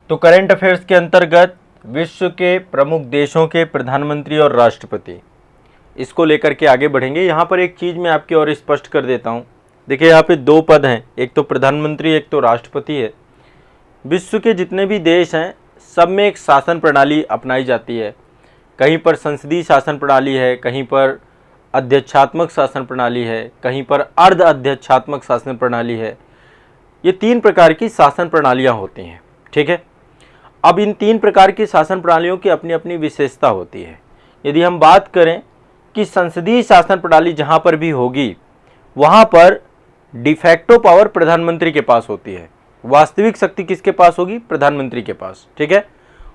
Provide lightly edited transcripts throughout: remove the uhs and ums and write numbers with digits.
तो current affairs के अंतर्गत विश्व के प्रमुख देशों के प्रधानमंत्री और राष्ट्रपति, इसको लेकर के आगे बढ़ेंगे। यहाँ पर एक चीज़ मैं आपकी और स्पष्ट कर देता हूँ। देखिए यहाँ पे दो पद हैं, एक तो प्रधानमंत्री, एक तो राष्ट्रपति है। विश्व के जितने भी देश हैं सब में एक शासन प्रणाली अपनाई जाती है। कहीं पर संसदीय शासन प्रणाली है, कहीं पर अध्यक्षात्मक शासन प्रणाली है, कहीं पर अर्ध अध्यक्षात्मक शासन प्रणाली है। ये तीन प्रकार की शासन प्रणालियाँ होती हैं, ठीक है। अब इन तीन प्रकार की शासन प्रणालियों की अपनी अपनी विशेषता होती है। यदि हम बात करें कि संसदीय शासन प्रणाली जहाँ पर भी होगी वहाँ पर डिफैक्टो पावर प्रधानमंत्री के पास होती है, वास्तविक शक्ति किसके पास होगी? प्रधानमंत्री के पास, ठीक है।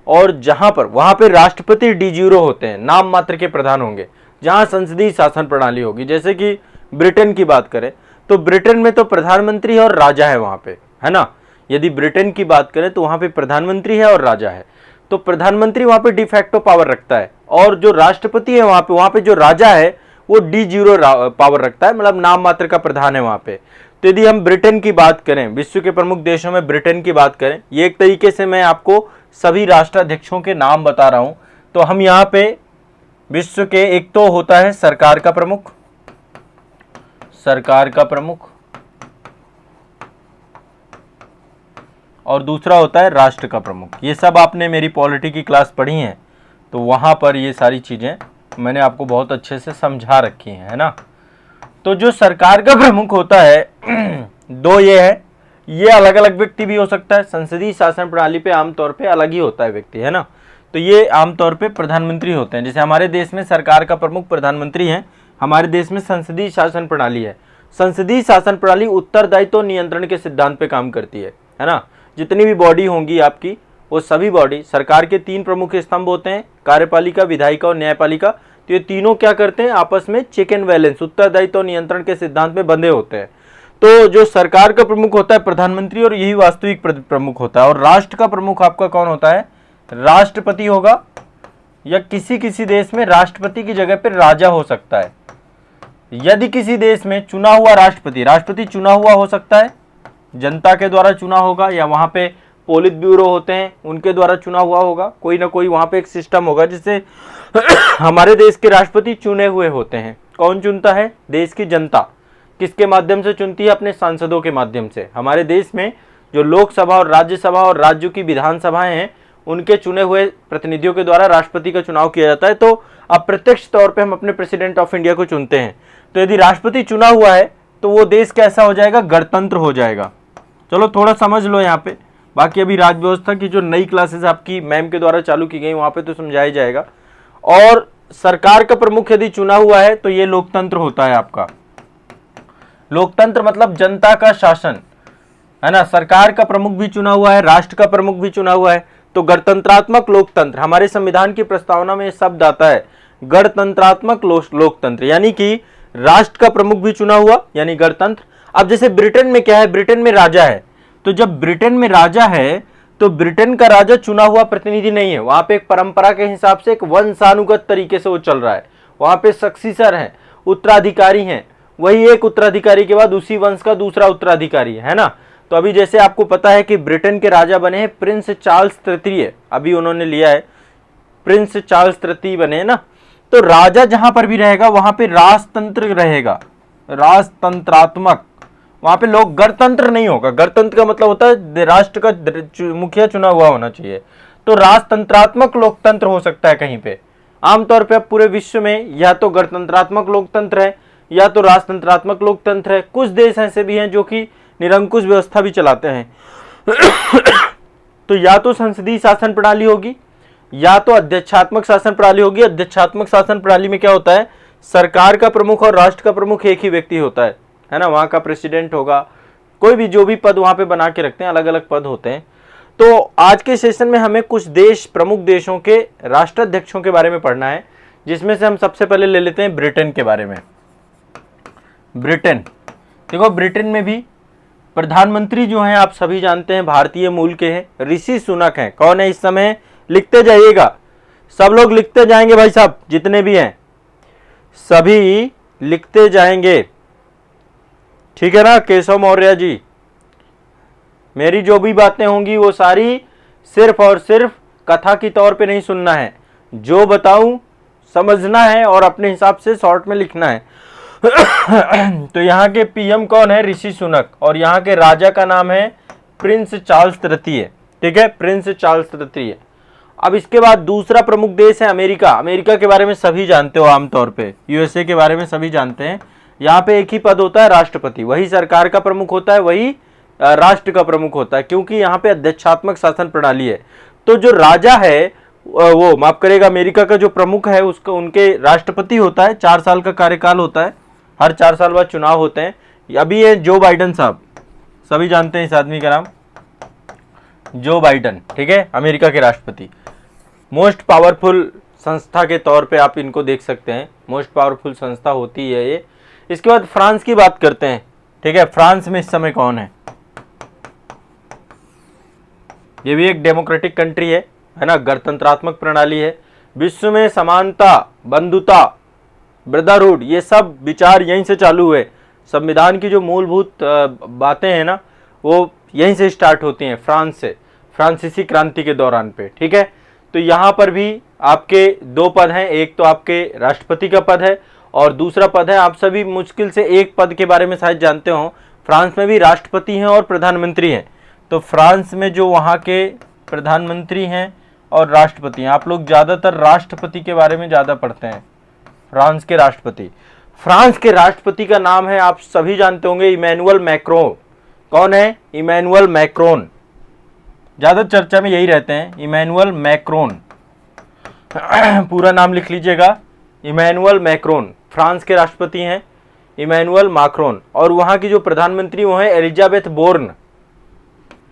और जहाँ पर वहाँ पे राष्ट्रपति डी ज़ीरो होते हैं, नाम मात्र के प्रधान होंगे। जहाँ संसदीय शासन प्रणाली होगी, जैसे कि ब्रिटेन की बात करें तो ब्रिटेन में तो प्रधानमंत्री है और राजा है वहाँ पे, है ना। यदि ब्रिटेन की बात करें तो वहाँ पे प्रधानमंत्री है और राजा है। तो प्रधानमंत्री वहाँ पे डिफैक्टो पावर रखता है और जो राष्ट्रपति है वहाँ पे जो राजा है वो डी ज़ीरो पावर रखता है, मतलब नाम मात्र का प्रधान है वहाँ पे। तो यदि हम ब्रिटेन की बात करें, विश्व के प्रमुख देशों में ब्रिटेन की बात करें, ये एक तरीके से मैं आपको सभी राष्ट्राध्यक्षों के नाम बता रहा हूँ। तो हम यहाँ पे विश्व के एक तो होता है सरकार का प्रमुख, सरकार का प्रमुख, और दूसरा होता है राष्ट्र का प्रमुख। ये सब आपने मेरी पॉलिटी की क्लास पढ़ी है तो वहाँ पर ये सारी चीज़ें मैंने आपको बहुत अच्छे से समझा रखी हैं, है ना। तो जो सरकार का प्रमुख होता है दो ये है, ये अलग अलग व्यक्ति भी हो सकता है। संसदीय शासन प्रणाली पे आमतौर पे अलग ही होता है व्यक्ति, है ना। तो ये आमतौर पे प्रधानमंत्री होते हैं। जैसे हमारे देश में सरकार का प्रमुख प्रधानमंत्री हैं, हमारे देश में संसदीय शासन प्रणाली है। संसदीय शासन प्रणाली उत्तरदायित्व और नियंत्रण के सिद्धांत पे काम करती है ना। जितनी भी बॉडी होंगी आपकी वो सभी बॉडी, सरकार के तीन प्रमुख स्तंभ होते हैं, कार्यपालिका, विधायिका और न्यायपालिका। तो ये तीनों क्या करते हैं? आपस में चेक एंड बैलेंस, उत्तरदायित्व और नियंत्रण के सिद्धांत में बंधे होते हैं। तो जो सरकार का प्रमुख होता है प्रधानमंत्री, और यही वास्तविक प्रमुख होता है। और राष्ट्र का प्रमुख आपका कौन होता है? राष्ट्रपति होगा, या किसी किसी देश में राष्ट्रपति की जगह पर राजा हो सकता है। यदि किसी देश में चुना हुआ राष्ट्रपति चुना हुआ हो सकता है, जनता के द्वारा चुना होगा, या वहाँ पे पोलित ब्यूरो होते हैं उनके द्वारा चुना हुआ होगा। कोई ना कोई वहाँ पे एक सिस्टम होगा जिससे हमारे देश के राष्ट्रपति चुने हुए होते हैं। कौन चुनता है? देश की जनता। किसके माध्यम से चुनती है? अपने सांसदों के माध्यम से। हमारे देश में जो लोकसभा और राज्यसभा और राज्यों की विधानसभाएं हैं उनके चुने हुए प्रतिनिधियों के द्वारा राष्ट्रपति का चुनाव किया जाता है। तो अप्रत्यक्ष तौर पर हम अपने प्रेसिडेंट ऑफ इंडिया को चुनते हैं। तो यदि राष्ट्रपति चुना हुआ है तो वो देश कैसा हो जाएगा? गणतंत्र हो जाएगा। चलो थोड़ा समझ लो यहाँ पे। बाकी अभी राज्य व्यवस्था की जो नई क्लासेस आपकी मैम के द्वारा चालू की गई वहाँ पे तो समझाया जाएगा। और सरकार का प्रमुख यदि चुना हुआ है तो ये लोकतंत्र होता है आपका। लोकतंत्र मतलब जनता का शासन, है ना। सरकार का प्रमुख भी चुना हुआ है, राष्ट्र का प्रमुख भी चुना हुआ है, तो गणतंत्रात्मक लोकतंत्र। हमारे संविधान की प्रस्तावना में शब्द आता है गणतंत्रात्मक लोकतंत्र, यानी कि राष्ट्र का प्रमुख भी चुना हुआ यानी गणतंत्र। अब जैसे ब्रिटेन में क्या है? ब्रिटेन में राजा है। तो जब ब्रिटेन में राजा है तो ब्रिटेन का राजा चुना हुआ प्रतिनिधि नहीं है। वहां पे एक परंपरा के हिसाब से एक वंशानुगत तरीके से वो चल रहा है। वहां पे सक्सीसर हैं, उत्तराधिकारी हैं, वही एक उत्तराधिकारी के बाद उसी वंश का दूसरा उत्तराधिकारी है ना। तो अभी जैसे आपको पता है कि ब्रिटेन के राजा बने हैं प्रिंस चार्ल्स तृतीय, अभी उन्होंने लिया है, प्रिंस चार्ल्स तृतीय बने हैं ना। तो राजा जहां पर भी रहेगा वहां पे राजतंत्र रहेगा, राजतंत्रात्मक। वहां पे लोग गणतंत्र नहीं होगा। गणतंत्र का मतलब होता है राष्ट्र का मुखिया चुना हुआ होना चाहिए। तो राजतंत्रात्मक लोकतंत्र हो सकता है कहीं पे। आमतौर पे अब पूरे विश्व में या तो गणतंत्रात्मक लोकतंत्र है या तो राजतंत्रात्मक लोकतंत्र है। कुछ देश ऐसे भी हैं जो कि निरंकुश व्यवस्था भी चलाते हैं। तो या तो संसदीय शासन प्रणाली होगी या तो अध्यक्षात्मक शासन प्रणाली होगी। अध्यक्षात्मक शासन प्रणाली में क्या होता है? सरकार का प्रमुख और राष्ट्र का प्रमुख एक ही व्यक्ति होता है ना। वहाँ का प्रेसिडेंट होगा, कोई भी जो भी पद वहाँ पे बना के रखते हैं, अलग अलग पद होते हैं। तो आज के सेशन में हमें कुछ देश, प्रमुख देशों के राष्ट्राध्यक्षों के बारे में पढ़ना है, जिसमें से हम सबसे पहले ले लेते हैं ब्रिटेन के बारे में। ब्रिटेन, देखो ब्रिटेन में भी प्रधानमंत्री जो हैं आप सभी जानते हैं भारतीय मूल के हैं, ऋषि सुनक हैं। कौन है इस समय? लिखते जाइएगा, सब लोग लिखते जाएंगे भाई साहब, जितने भी हैं सभी लिखते जाएंगे, ठीक है ना। केशव मौर्य जी, मेरी जो भी बातें होंगी वो सारी सिर्फ और सिर्फ कथा की तौर पे नहीं सुनना है, जो बताऊं समझना है और अपने हिसाब से शॉर्ट में लिखना है। तो यहाँ के पीएम कौन है? ऋषि सुनक, और यहाँ के राजा का नाम है प्रिंस चार्ल्स तृतीय। ठीक है, प्रिंस चार्ल्स तृतीय। अब इसके बाद दूसरा प्रमुख देश है अमेरिका। अमेरिका के बारे में सभी जानते हो आमतौर पे, यूएसए के बारे में सभी जानते हैं। यहाँ पे एक ही पद होता है, राष्ट्रपति। वही सरकार का प्रमुख होता है, वही राष्ट्र का प्रमुख होता है, क्योंकि यहाँ पे अध्यक्षात्मक शासन प्रणाली है। तो जो राजा है वो माफ करेगा, अमेरिका का जो प्रमुख है उसका उनके राष्ट्रपति होता है, 4 साल का कार्यकाल होता है, हर 4 साल बाद चुनाव होते हैं। अभी ये जो बाइडन साहब, सभी जानते हैं इस आदमी का नाम, जो बाइडन। ठीक है, अमेरिका के राष्ट्रपति। मोस्ट पावरफुल संस्था के तौर पे आप इनको देख सकते हैं, मोस्ट पावरफुल संस्था होती है ये। इसके बाद फ्रांस की बात करते हैं। ठीक है, फ्रांस में इस समय कौन है? ये भी एक डेमोक्रेटिक कंट्री है ना, गणतंत्रात्मक प्रणाली है। विश्व में समानता, बंधुता, ब्रदरहुड, ये सब विचार यहीं से चालू हुए। संविधान की जो मूलभूत बातें हैं ना, वो यहीं से स्टार्ट होती हैं, फ्रांस से, फ्रांसीसी क्रांति के दौरान पे। ठीक है, तो यहाँ पर भी आपके 2 पद हैं, एक तो आपके राष्ट्रपति का पद है और दूसरा पद है, आप सभी मुश्किल से एक पद के बारे में शायद जानते हो, फ्रांस में भी राष्ट्रपति हैं और प्रधानमंत्री हैं। तो फ्रांस में जो वहाँ के प्रधानमंत्री हैं और राष्ट्रपति हैं, आप लोग ज़्यादातर राष्ट्रपति के बारे में ज़्यादा पढ़ते हैं। फ्रांस के राष्ट्रपति, फ्रांस के राष्ट्रपति का नाम है, आप सभी जानते होंगे, इमैनुअल मैक्रोन। कौन है? Emmanuel Macron. ज़्यादा चर्चा में यही रहते हैं, इमैनुअल मैक्रोन। पूरा नाम लिख लीजिएगा, इमैनुअल मैक्रोन। फ्रांस के राष्ट्रपति हैं इमैनुअल मैक्रोन, और वहाँ की जो प्रधानमंत्री वो है एलिजाबेथ बोर्न।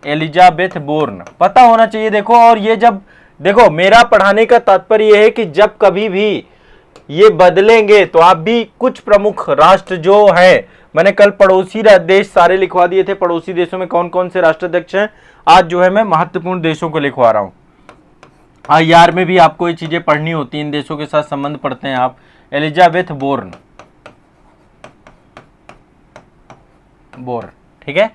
एलिजाबेथ बोर्न पता होना चाहिए। देखो, और ये जब देखो, मेरा पढ़ाने का तात्पर्य यह है कि जब कभी भी ये बदलेंगे तो आप भी कुछ प्रमुख राष्ट्र जो है, मैंने कल पड़ोसी देश सारे लिखवा दिए थे, पड़ोसी देशों में कौन कौन से राष्ट्राध्यक्ष हैं। आज जो है मैं महत्वपूर्ण देशों को लिखवा रहा हूँ। IR में भी आपको ये चीजें पढ़नी होती हैं, इन देशों के साथ संबंध पढ़ते हैं आप। एलिजाबेथ बोर्न, ठीक है।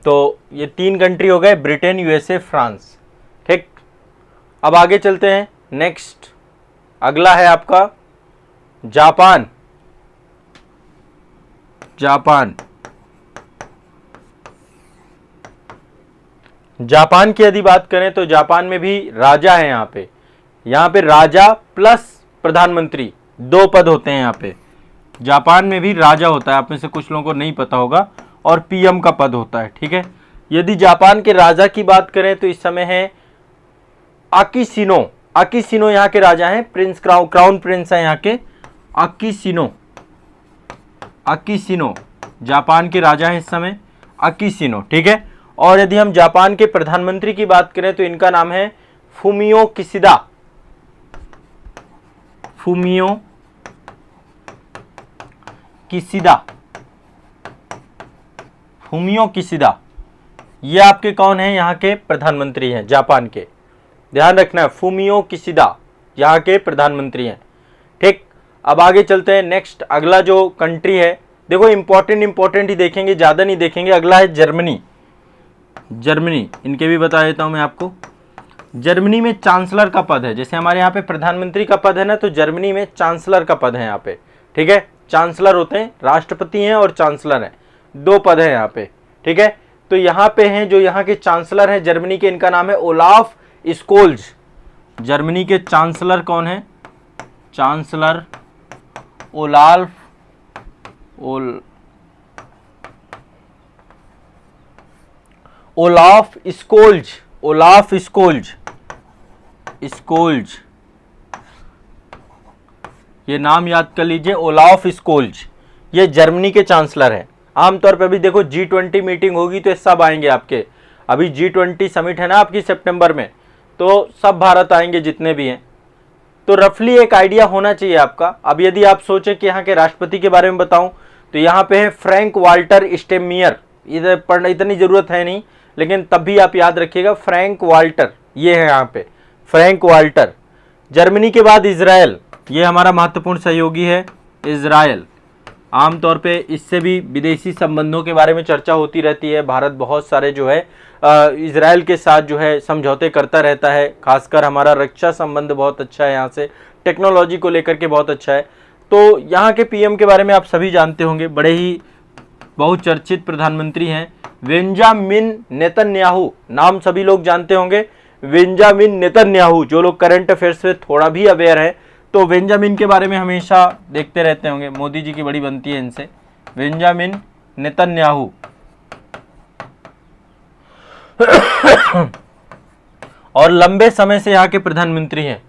तो ये 3 कंट्री हो गए, ब्रिटेन, यूएसए, फ्रांस। ठीक, अब आगे चलते हैं। नेक्स्ट अगला है आपका जापान। जापान, जापान की यदि बात करें तो जापान में भी राजा है। यहाँ पे राजा प्लस प्रधानमंत्री 2 पद होते हैं। यहाँ पे जापान में भी राजा होता है, आप में से कुछ लोगों को नहीं पता होगा, और पीएम का पद होता है। ठीक है, यदि जापान के राजा की बात करें तो इस समय है आकिशिनो। आकिशिनो यहाँ के राजा हैं, प्रिंस, क्राउन प्रिंस है यहाँ के। आकिशिनो, आकिशिनो जापान के राजा हैं इस समय, आकिशिनो। ठीक है, और यदि हम जापान के प्रधानमंत्री की बात करें तो इनका नाम है Fumio Kishida. Fumio Kishida, Fumio Kishida, ये आपके कौन है? यहाँ के प्रधानमंत्री हैं जापान के, ध्यान रखना है, फुमियो किशिदा यहाँ के प्रधानमंत्री हैं। ठीक, अब आगे चलते हैं। नेक्स्ट अगला जो कंट्री है, देखो इंपॉर्टेंट ही देखेंगे, ज़्यादा नहीं देखेंगे। अगला है जर्मनी। जर्मनी, इनके भी बता देता हूँ मैं आपको। जर्मनी में चांसलर का पद है, जैसे हमारे यहाँ पे प्रधानमंत्री का पद है ना, तो जर्मनी में चांसलर का पद है यहाँ पे। ठीक है, चांसलर होते हैं, राष्ट्रपति हैं और चांसलर हैं, 2 पद हैं यहाँ पे। ठीक है, तो यहाँ पे हैं जो यहाँ के चांसलर हैं जर्मनी के, इनका नाम है ओलाफ स्कोल्ज। जर्मनी के चांसलर कौन है? Chancellor Olaf Scholz. Olaf Scholz, Scholz, ये नाम याद कर लीजिए, ओलाफ स्कोल्ज। ये जर्मनी के चांसलर हैं। आमतौर पर अभी देखो G20 मीटिंग होगी तो सब आएंगे आपके। अभी G20 समिट है ना आपकी सितंबर में, तो सब भारत आएंगे जितने भी हैं। तो रफली एक आइडिया होना चाहिए आपका। अब यदि आप सोचें कि यहाँ के राष्ट्रपति के बारे में बताऊं तो यहाँ पे है फ्रैंक वाल्टर स्टेनमेयर। इधर पढ़ना इतनी जरूरत है नहीं, लेकिन तब भी आप याद रखिएगा, फ्रैंक वाल्टर ये है यहाँ पे, फ्रैंक वाल्टर। जर्मनी के बाद इजराइल, ये हमारा महत्वपूर्ण सहयोगी है इजराइल। आमतौर पे इससे भी विदेशी संबंधों के बारे में चर्चा होती रहती है। भारत बहुत सारे जो है इजराइल के साथ जो है समझौते करता रहता है, खासकर हमारा रक्षा संबंध बहुत अच्छा है यहाँ से, टेक्नोलॉजी को लेकर के बहुत अच्छा है। तो यहाँ के पीएम के बारे में आप सभी जानते होंगे, बड़े ही बहुचर्चित प्रधानमंत्री हैं बेंजामिन नेतन्याहू, नाम सभी लोग जानते होंगे बेंजामिन नेतन्याहू। जो लोग करंट अफेयर्स से थोड़ा भी अवेयर है तो बेंजामिन के बारे में हमेशा देखते रहते होंगे, मोदी जी की बड़ी बनती है इनसे, बेंजामिन नेतन्याहू। और लंबे समय से यहाँ के प्रधानमंत्री हैं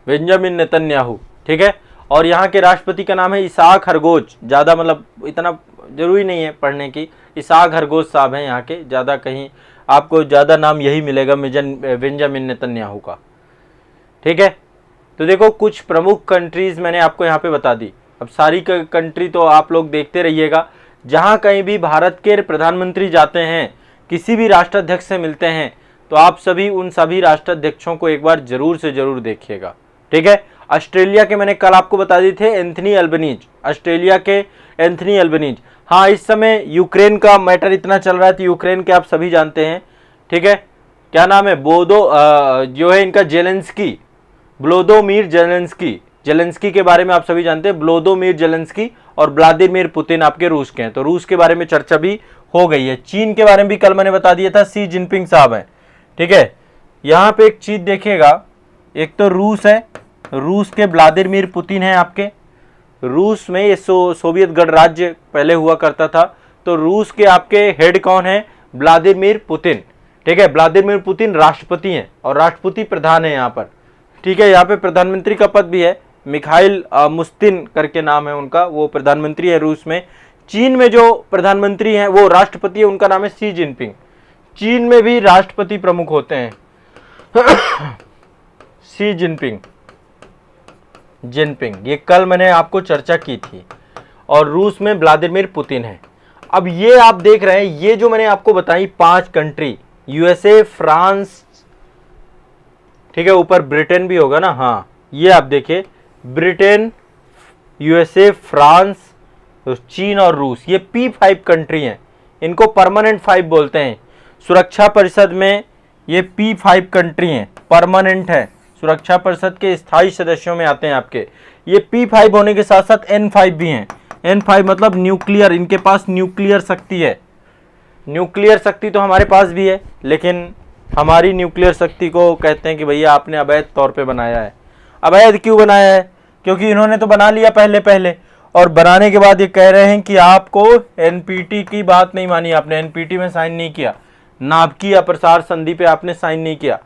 बेंजामिन नेतन्याहू, ठीक है। और यहाँ के राष्ट्रपति का नाम है इसाक हेरगोज, ज़्यादा मतलब इतना जरूरी नहीं है पढ़ने की, इसाक हेरगोज साहब हैं यहाँ के, ज़्यादा कहीं आपको ज़्यादा नाम यही मिलेगा बेंजामिन नेतन्याहू का, ठीक है। तो देखो कुछ प्रमुख कंट्रीज़ मैंने आपको यहाँ पे बता दी। अब सारी कंट्री तो आप लोग देखते रहिएगा, जहाँ कहीं भी भारत के प्रधानमंत्री जाते हैं, किसी भी राष्ट्राध्यक्ष से मिलते हैं, तो आप सभी उन सभी राष्ट्राध्यक्षों को एक बार जरूर से जरूर देखिएगा, ठीक है। ऑस्ट्रेलिया के मैंने कल आपको बता दिए थे एंथनी एल्बनीज, ऑस्ट्रेलिया के एंथनी एल्बनीज। हाँ, इस समय यूक्रेन का मैटर इतना चल रहा है तो यूक्रेन के आप सभी जानते हैं, ठीक है। क्या नाम है, जो है इनका जेलेंस्की, व्लादिमीर जेलेंस्की के बारे में आप सभी जानते हैं, व्लादिमीर जेलेंस्की। और व्लादिमीर पुतिन आपके रूस के हैं, तो रूस के बारे में चर्चा भी हो गई है। चीन के बारे में भी कल मैंने बता दिया था, शी जिनपिंग साहब हैं, ठीक है। यहाँ पे एक चीज देखिएगा, एक तो रूस है, रूस के व्लादिमीर पुतिन हैं आपके। रूस में ये सोवियत गणराज्य पहले हुआ करता था, तो रूस के आपके हेड कौन है, व्लादिमीर पुतिन, ठीक है। व्लादिमीर पुतिन राष्ट्रपति हैं और राष्ट्रपति प्रधान है यहाँ पर, ठीक है। यहाँ पे प्रधानमंत्री का पद भी है, मिखाइल मुस्तिन करके नाम है उनका, वो प्रधानमंत्री है रूस में। चीन में जो प्रधानमंत्री हैं वो राष्ट्रपति है, उनका नाम है शी जिनपिंग। चीन में भी राष्ट्रपति प्रमुख होते हैं शी जिनपिंग, ये कल मैंने आपको चर्चा की थी। और रूस में व्लादिमीर पुतिन है। अब ये आप देख रहे हैं, ये जो मैंने आपको बताई 5 कंट्री, यूएसए, फ्रांस, ठीक है, ऊपर ब्रिटेन भी होगा ना, हाँ, ये आप देखिए ब्रिटेन, यूएसए, फ्रांस, चीन और रूस, ये P5 कंट्री हैं, इनको परमानेंट 5 बोलते हैं। सुरक्षा परिषद में ये P5 कंट्री हैं, परमानेंट है, सुरक्षा परिषद के स्थायी सदस्यों में आते हैं आपके। ये P5 होने के साथ साथ N5 भी हैं। N5 मतलब न्यूक्लियर, इनके पास न्यूक्लियर शक्ति है। न्यूक्लियर शक्ति तो हमारे पास भी है, लेकिन हमारी न्यूक्लियर शक्ति को कहते हैं कि भैया आपने अवैध तौर पे बनाया है। अवैध क्यों बनाया है, क्योंकि इन्होंने तो बना लिया पहले, और बनाने के बाद ये कह रहे हैं कि आपको NPT की बात नहीं मानी, आपने NPT में साइन नहीं किया, नाभिकीय अप्रसार संधि पे आपने साइन नहीं किया।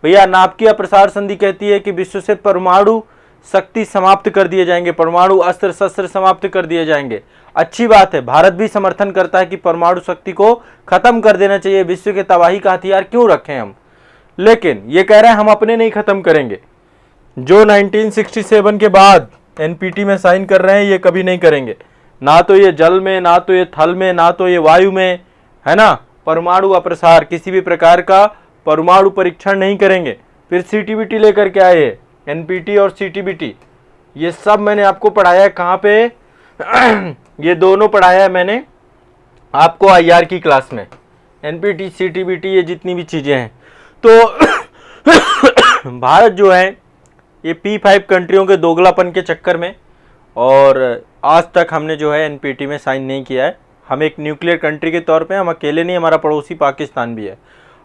भैया नाभिकीय अप्रसार संधि कहती है कि विश्व से परमाणु शक्ति समाप्त कर दिए जाएंगे, परमाणु अस्त्र शस्त्र समाप्त कर दिए जाएंगे। अच्छी बात है, भारत भी समर्थन करता है कि परमाणु शक्ति को खत्म कर देना चाहिए, विश्व के तबाही का हथियार क्यों रखें हम। लेकिन ये कह रहे हैं हम अपने नहीं खत्म करेंगे, जो 1967 के बाद NPT में साइन कर रहे हैं ये कभी नहीं करेंगे, ना तो ये जल में, ना तो ये थल में, ना तो ये वायु में, है ना। परमाणु अप्रसार, किसी भी प्रकार का परमाणु परीक्षण नहीं करेंगे। फिर CTBT लेकर के आए, NPT और CTBT, ये सब मैंने आपको पढ़ाया है कहाँ पे ये दोनों पढ़ाया है मैंने आपको IR की क्लास में, NPT CTBT, ये जितनी भी चीजें हैं। तो भारत जो है ये P5 कंट्रियों के दोगलापन के चक्कर में, और आज तक हमने जो है NPT में साइन नहीं किया है। हम एक न्यूक्लियर कंट्री के तौर पे, हम अकेले नहीं, हमारा पड़ोसी पाकिस्तान भी है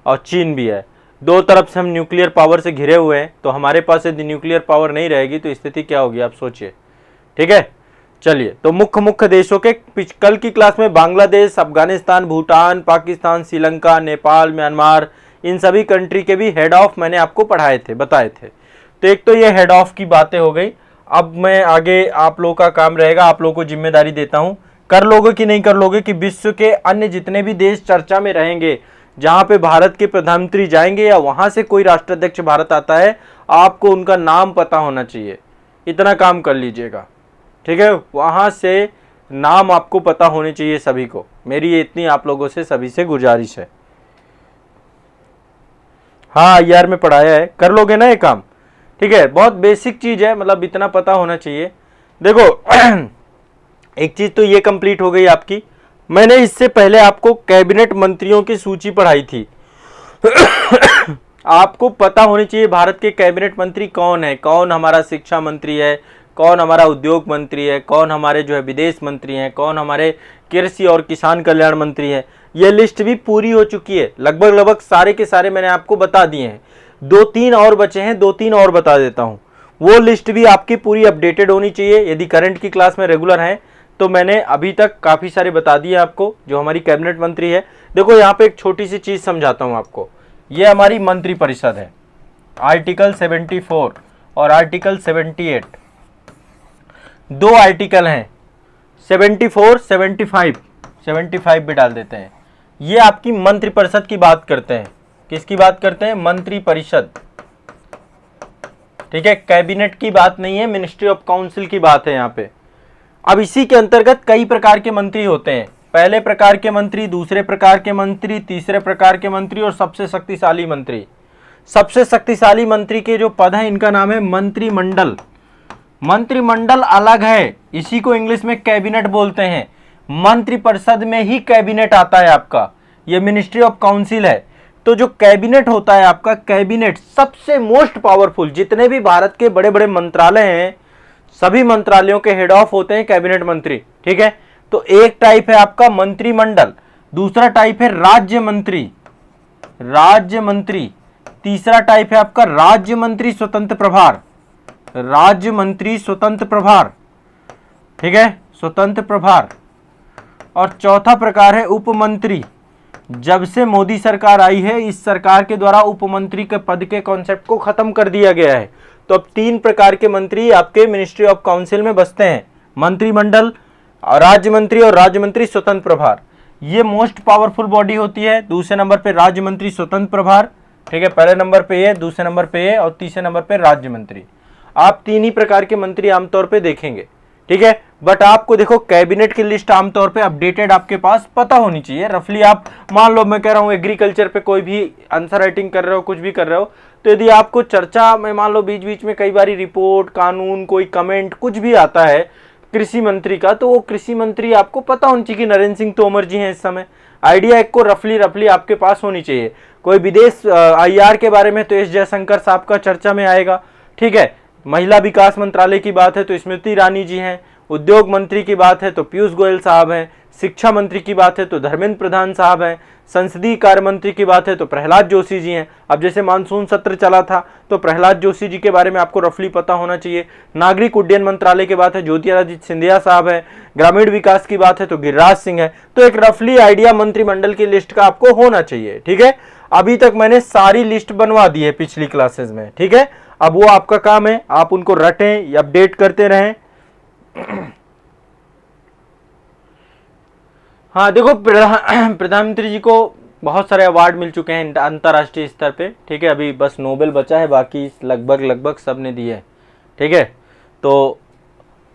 और चीन भी है, दो तरफ से हम न्यूक्लियर पावर से घिरे हुए हैं। तो हमारे पास यदि न्यूक्लियर पावर नहीं रहेगी तो स्थिति क्या होगी आप सोचिए, ठीक है। चलिए, तो मुख्य देशों के कल की क्लास में बांग्लादेश, अफगानिस्तान, भूटान, पाकिस्तान, श्रीलंका, नेपाल, म्यांमार, इन सभी कंट्री के भी हेड ऑफ मैंने आपको पढ़ाए थे, बताए थे। तो एक तो ये हेड ऑफ की बातें हो गई। अब मैं आगे आप लोगों का काम रहेगा, आप लोगों को जिम्मेदारी देता हूं, कर लोगे कि नहीं कर लोगे, कि विश्व के अन्य जितने भी देश चर्चा में रहेंगे, जहां पे भारत के प्रधानमंत्री जाएंगे या वहां से कोई राष्ट्राध्यक्ष भारत आता है, आपको उनका नाम पता होना चाहिए। इतना काम कर लीजिएगा, ठीक है। वहां से नाम आपको पता होने चाहिए सभी को। मेरी ये इतनी आप लोगों से सभी से गुजारिश है। हाँ यार, मैं पढ़ाया है, कर लोगे ना ये काम, ठीक है। बहुत बेसिक चीज है, मतलब इतना पता होना चाहिए। देखो एक चीज तो ये कंप्लीट हो गई आपकी, मैंने इससे पहले आपको कैबिनेट मंत्रियों की सूची पढ़ाई थी। आपको पता होनी चाहिए भारत के कैबिनेट मंत्री कौन है, कौन हमारा शिक्षा मंत्री है, कौन हमारा उद्योग मंत्री है, कौन हमारे जो है विदेश मंत्री हैं, कौन हमारे कृषि और किसान कल्याण मंत्री है। ये लिस्ट भी पूरी हो चुकी है, लगभग लगभग सारे के सारे मैंने आपको बता दिए हैं। 2-3 और बचे हैं, 2-3 और बता देता हूँ। वो लिस्ट भी आपकी पूरी अपडेटेड होनी चाहिए। यदि करंट की क्लास में रेगुलर हैं तो मैंने अभी तक काफ़ी सारे बता दिए आपको जो हमारी कैबिनेट मंत्री है। देखो यहाँ पे एक छोटी सी चीज़ समझाता हूँ आपको। ये हमारी मंत्री परिषद है, आर्टिकल 74 और आर्टिकल 78, 2 आर्टिकल हैं, 74, 75 भी डाल देते हैं। ये आपकी मंत्री परिषद की बात करते हैं। किसकी बात करते हैं? मंत्री परिषद, ठीक है। कैबिनेट की बात नहीं है, मिनिस्ट्री ऑफ काउंसिल की बात है यहाँ पे। अब इसी के अंतर्गत कई प्रकार के मंत्री होते हैं। पहले प्रकार के मंत्री, दूसरे प्रकार के मंत्री, तीसरे प्रकार के मंत्री और सबसे शक्तिशाली मंत्री। सबसे शक्तिशाली मंत्री के जो पद हैं इनका नाम है मंत्रिमंडल। मंत्रिमंडल अलग है, इसी को इंग्लिश में कैबिनेट बोलते हैं। मंत्रिपरिषद में ही कैबिनेट आता है आपका, ये मिनिस्ट्री ऑफ काउंसिल है। तो जो कैबिनेट होता है आपका, कैबिनेट सबसे मोस्ट पावरफुल, जितने भी भारत के बड़े बड़े मंत्रालय हैं सभी मंत्रालयों के हेड ऑफ होते हैं कैबिनेट मंत्री, ठीक है। तो एक टाइप है आपका मंत्रिमंडल, दूसरा टाइप है राज्य मंत्री, राज्य मंत्री, तीसरा टाइप है आपका राज्य मंत्री स्वतंत्र प्रभार, राज्य मंत्री स्वतंत्र प्रभार, ठीक है, स्वतंत्र प्रभार। और चौथा प्रकार है उपमंत्री। जब से मोदी सरकार आई है इस सरकार के द्वारा उपमंत्री के पद के कॉन्सेप्ट को खत्म कर दिया गया है। तो अब 3 प्रकार के मंत्री आपके मिनिस्ट्री ऑफ काउंसिल में बसते हैं, मंत्रिमंडल, राज्य मंत्री और राज्य मंत्री स्वतंत्र प्रभार। ये मोस्ट पावरफुल बॉडी होती है। दूसरे नंबर पे राज्य मंत्री स्वतंत्र प्रभार, ठीक है, पहले नंबर पे ये, दूसरे नंबर पे ये और तीसरे नंबर पे राज्य मंत्री। आप 3 ही प्रकार के मंत्री आमतौर पे देखेंगे, ठीक है। बट आपको देखो कैबिनेट की लिस्ट आमतौर पे अपडेटेड आपके पास पता होनी चाहिए। रफली आप मान लो, मैं कह रहा हूँ एग्रीकल्चर पे कोई भी आंसर राइटिंग कर रहे हो, कुछ भी कर रहे हो, तो यदि आपको चर्चा में मान लो बीच बीच में कई बारी रिपोर्ट, कानून, कोई कमेंट कुछ भी आता है कृषि मंत्री का, तो वो कृषि मंत्री आपको पता होनी चाहिए कि नरेंद्र सिंह तोमर जी हैं इस समय। आइडिया एक को रफली आपके पास होनी चाहिए। कोई विदेश IR के बारे में तो एस जयशंकर साहब का चर्चा में आएगा, ठीक है। महिला विकास मंत्रालय की बात है तो स्मृति ईरानी जी हैं, उद्योग मंत्री की बात है तो पीयूष गोयल साहब हैं, शिक्षा मंत्री की बात है तो धर्मेंद्र प्रधान साहब हैं, संसदीय कार्य मंत्री की बात है तो प्रहलाद जोशी जी हैं। अब जैसे मानसून सत्र चला था तो प्रहलाद जोशी जी के बारे में आपको रफली पता होना चाहिए। नागरिक उड्डयन मंत्रालय की बात है ज्योतिरादित्य सिंधिया साहब है, ग्रामीण विकास की बात है तो गिरिराज सिंह है। तो एक रफली आइडिया मंत्रिमंडल की लिस्ट का आपको होना चाहिए, ठीक है। अभी तक मैंने सारी लिस्ट बनवा दी है पिछली क्लासेस में, ठीक है। अब वो आपका काम है, आप उनको रटें या अपडेट करते रहें। हाँ देखो, प्रधानमंत्री जी को बहुत सारे अवार्ड मिल चुके हैं अंतर्राष्ट्रीय स्तर पे, ठीक है। अभी बस नोबेल बचा है, बाकी लगभग सब ने दिए हैं, ठीक है। तो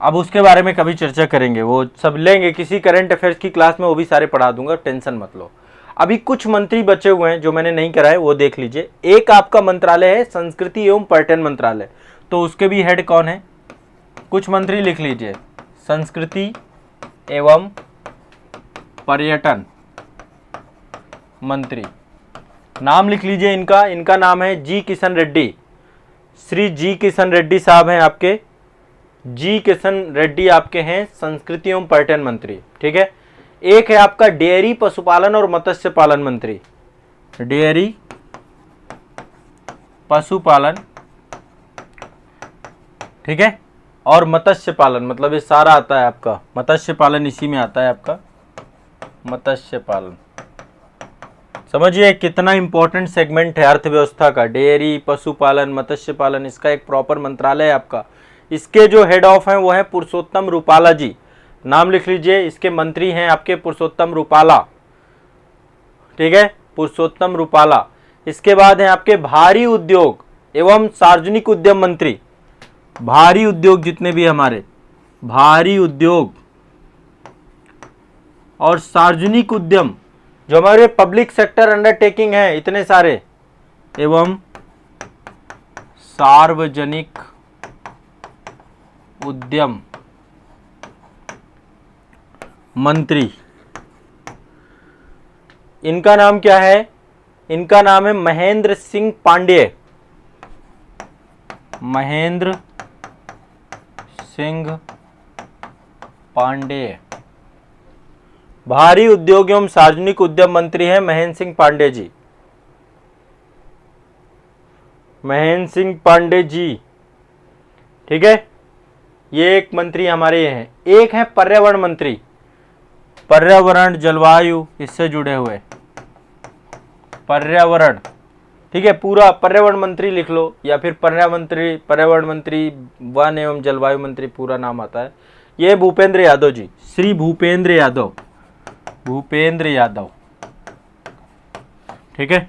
अब उसके बारे में कभी चर्चा करेंगे, वो सब लेंगे किसी करंट अफेयर्स की क्लास में, वो भी सारे पढ़ा दूंगा, टेंशन मत लो। अभी कुछ मंत्री बचे हुए हैं जो मैंने नहीं कराए, वो देख लीजिए। एक आपका मंत्रालय है संस्कृति एवं पर्यटन मंत्रालय, तो उसके भी हेड कौन है? कुछ मंत्री लिख लीजिए, संस्कृति एवं पर्यटन मंत्री, नाम लिख लीजिए इनका। इनका नाम है जी किशन रेड्डी, श्री जी किशन रेड्डी साहब हैं आपके। जी किशन रेड्डी आपके हैं संस्कृति एवं पर्यटन मंत्री, ठीक है। एक है आपका डेयरी, पशुपालन और मत्स्य पालन मंत्री, डेयरी, पशुपालन, ठीक है, और मत्स्य पालन, मतलब ये सारा आता है आपका, मत्स्य पालन इसी में आता है आपका, मत्स्य पालन। समझिए कितना इंपॉर्टेंट सेगमेंट है अर्थव्यवस्था का, डेयरी, पशुपालन, मत्स्य पालन, इसका एक प्रॉपर मंत्रालय है आपका। इसके जो हेड ऑफ हैं वो है पुरुषोत्तम रूपाला जी, नाम लिख लीजिए। इसके मंत्री हैं आपके पुरुषोत्तम रूपाला, ठीक है, पुरुषोत्तम रूपाला। इसके बाद है आपके भारी उद्योग एवं सार्वजनिक उद्यम मंत्री, भारी उद्योग जितने भी हमारे भारी उद्योग और सार्वजनिक उद्यम, जो हमारे पब्लिक सेक्टर अंडरटेकिंग है इतने सारे, एवं सार्वजनिक उद्यम मंत्री, इनका नाम क्या है? इनका नाम है महेंद्र सिंह पांडेय। महेंद्र सिंह पांडेय भारी उद्योग एवं सार्वजनिक उद्यम मंत्री हैं महेंद्र सिंह पांडेय जी। महेंद्र सिंह पांडेय जी, ठीक है। ये एक मंत्री हमारे हैं। एक है पर्यावरण मंत्री, पर्यावरण जलवायु इससे जुड़े हुए पर्यावरण, ठीक है। पूरा पर्यावरण मंत्री लिख लो या फिर पर्यावरण मंत्री वन एवं जलवायु मंत्री पूरा नाम आता है। ये भूपेंद्र यादव जी, श्री भूपेंद्र यादव, भूपेंद्र यादव, ठीक है।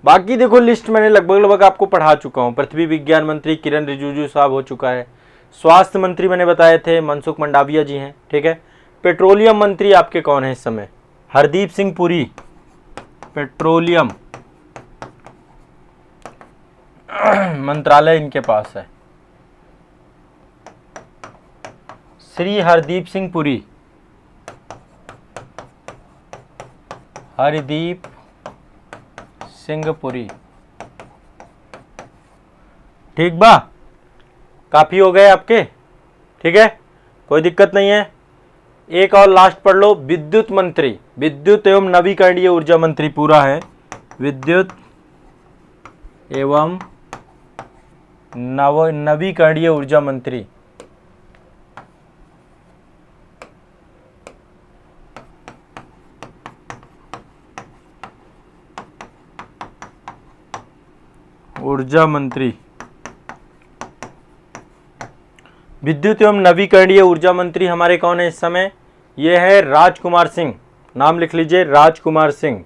बाकी देखो लिस्ट मैंने लगभग आपको पढ़ा चुका हूं। पृथ्वी विज्ञान मंत्री किरण रिजिजू साहब हो चुका है। स्वास्थ्य मंत्री मैंने बताए थे मनसुख मंडाविया जी हैं, ठीक है। पेट्रोलियम मंत्री आपके कौन है इस समय? हरदीप सिंह पुरी, पेट्रोलियम मंत्रालय इनके पास है, श्री हरदीप सिंह पुरी, हरदीप सिंह पुरी, ठीक बा। काफी हो गए आपके, ठीक है, कोई दिक्कत नहीं है। एक और लास्ट पढ़ लो, विद्युत मंत्री, विद्युत एवं नवीकरणीय ऊर्जा मंत्री पूरा है, विद्युत एवं नवीकरणीय ऊर्जा मंत्री। ऊर्जा मंत्री, विद्युत एवं नवीकरणीय ऊर्जा मंत्री हमारे कौन है इस समय? ये है राजकुमार सिंह, नाम लिख लीजिए, राजकुमार सिंह।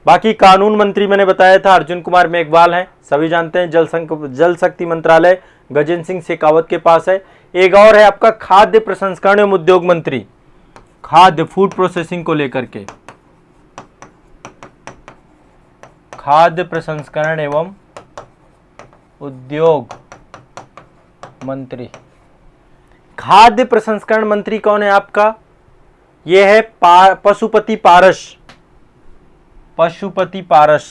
बाकी कानून मंत्री मैंने बताया था अर्जुन कुमार मेघवाल हैं, सभी जानते हैं। जल शक्ति मंत्रालय गजेंद्र सिंह शेखावत के पास है। एक और है आपका खाद्य प्रसंस्करण एवं उद्योग मंत्री, खाद्य फूड प्रोसेसिंग को लेकर के, खाद्य प्रसंस्करण एवं उद्योग मंत्री। खाद्य प्रसंस्करण मंत्री कौन है आपका? यह है पशुपति पारस, पशुपति पारस,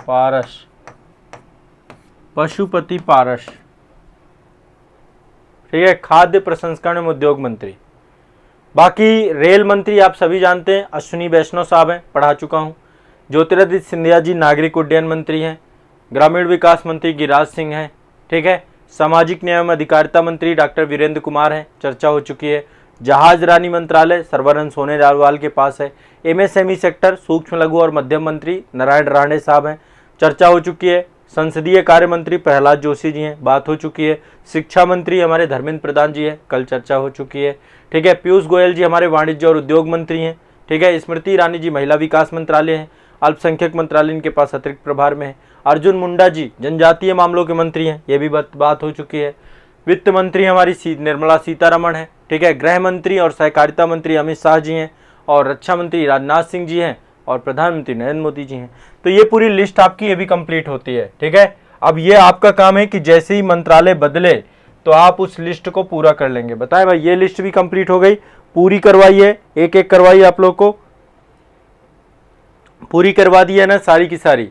पारस, पशुपति पारस, ठीक है, खाद्य प्रसंस्करण एवं उद्योग मंत्री। बाकी रेल मंत्री आप सभी जानते हैं अश्विनी वैष्णव साहब हैं, पढ़ा चुका हूं। ज्योतिरादित्य सिंधिया जी नागरिक उड्डयन मंत्री हैं। ग्रामीण विकास मंत्री गिरिराज सिंह हैं, ठीक है। सामाजिक न्याय एवं अधिकारिता मंत्री डॉक्टर वीरेंद्र कुमार हैं, चर्चा हो चुकी है। जहाज रानी मंत्रालय सर्बानंद सोनोवाल के पास है। एमएसएमई सेक्टर सूक्ष्म लघु और मध्यम मंत्री नारायण राणे साहब हैं, चर्चा हो चुकी है। संसदीय कार्य मंत्री प्रहलाद जोशी जी हैं, बात हो चुकी है। शिक्षा मंत्री हमारे धर्मेंद्र प्रधान जी हैं, कल चर्चा हो चुकी है, ठीक है। पीयूष गोयल जी हमारे वाणिज्य और उद्योग मंत्री हैं, ठीक है। स्मृति ईरानी जी महिला विकास मंत्रालय हैं। अल्पसंख्यक मंत्रालय इनके पास अतिरिक्त प्रभार में है। अर्जुन मुंडा जी जनजातीय मामलों के मंत्री हैं, ये भी बात हो चुकी है। वित्त मंत्री हमारी निर्मला सीतारमण है, ठीक है। गृह मंत्री और सहकारिता मंत्री अमित शाह जी हैं और रक्षा मंत्री राजनाथ सिंह जी हैं और प्रधानमंत्री नरेंद्र मोदी जी हैं। तो ये पूरी लिस्ट आपकी ये भी कंप्लीट होती है, ठीक है। अब ये आपका काम है कि जैसे ही मंत्रालय बदले तो आप उस लिस्ट को पूरा कर लेंगे। बताएं भाई, ये लिस्ट भी कंप्लीट हो गई, पूरी करवाई है, एक एक करवाई आप लोग को, पूरी करवा दी है ना सारी की सारी।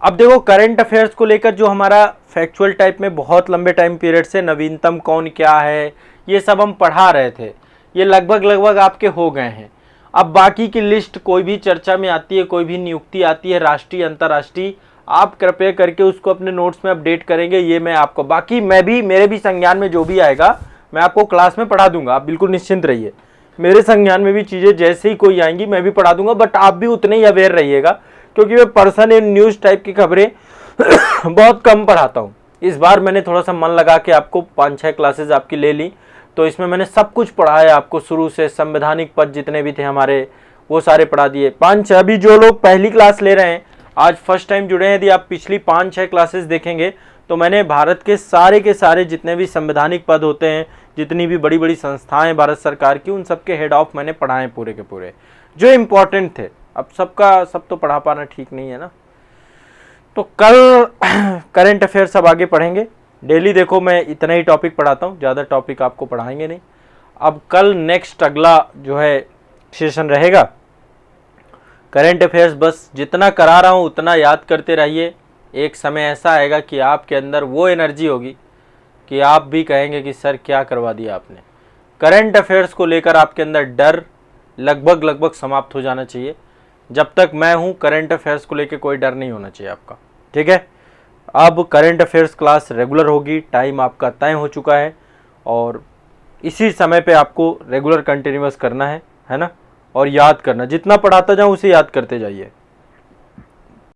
अब देखो करंट अफेयर्स को लेकर जो हमारा फैक्चुअल टाइप में बहुत लंबे टाइम पीरियड से नवीनतम कौन क्या है ये सब हम पढ़ा रहे थे, ये लगभग आपके हो गए हैं। अब बाकी की लिस्ट कोई भी चर्चा में आती है, कोई भी नियुक्ति आती है राष्ट्रीय अंतर्राष्ट्रीय, आप कृपया करके उसको अपने नोट्स में अपडेट करेंगे, ये मैं आपको, बाकी मेरे भी संज्ञान में जो भी आएगा मैं आपको क्लास में पढ़ा दूंगा, आप बिल्कुल निश्चिंत रहिए। मेरे संज्ञान में भी चीज़ें जैसे ही कोई आएंगी मैं भी पढ़ा दूंगा, बट आप भी उतने ही अवेयर रहिएगा क्योंकि मैं पर्सन इन न्यूज़ टाइप की खबरें बहुत कम पढ़ाता हूँ। इस बार मैंने थोड़ा सा मन लगा के आपको 5-6 क्लासेज आपकी ले ली, तो इसमें मैंने सब कुछ पढ़ाया आपको, शुरू से संवैधानिक पद जितने भी थे हमारे वो सारे पढ़ा दिए। 5-6 अभी जो लोग पहली क्लास ले रहे हैं, आज फर्स्ट टाइम जुड़े हैं, यदि आप पिछली 5-6 क्लासेस देखेंगे तो मैंने भारत के सारे जितने भी संवैधानिक पद होते हैं, जितनी भी बड़ी बड़ी संस्थाएं भारत सरकार की, उन सबके हेड ऑफ मैंने पढ़ाए पूरे के पूरे जो इम्पोर्टेंट थे। अब सब तो पढ़ा पाना ठीक नहीं है ना, तो कल करंट अफेयर सब आगे पढ़ेंगे। डेली देखो मैं इतना ही टॉपिक पढ़ाता हूँ, ज़्यादा टॉपिक आपको पढ़ाएंगे नहीं। अब कल नेक्स्ट अगला जो है सेशन रहेगा करंट अफेयर्स। बस जितना करा रहा हूँ उतना याद करते रहिए। एक समय ऐसा आएगा कि आपके अंदर वो एनर्जी होगी कि आप भी कहेंगे कि सर क्या करवा दिया आपने। करंट अफेयर्स को लेकर आपके अंदर डर लगभग समाप्त हो जाना चाहिए। जब तक मैं हूँ करंट अफेयर्स को लेकर कोई डर नहीं होना चाहिए आपका, ठीक है। अब करंट अफेयर्स क्लास रेगुलर होगी, टाइम आपका तय हो चुका है और इसी समय पे आपको रेगुलर कंटिन्यूअस करना है ना। और याद करना, जितना पढ़ाता जाऊँ उसे याद करते जाइए।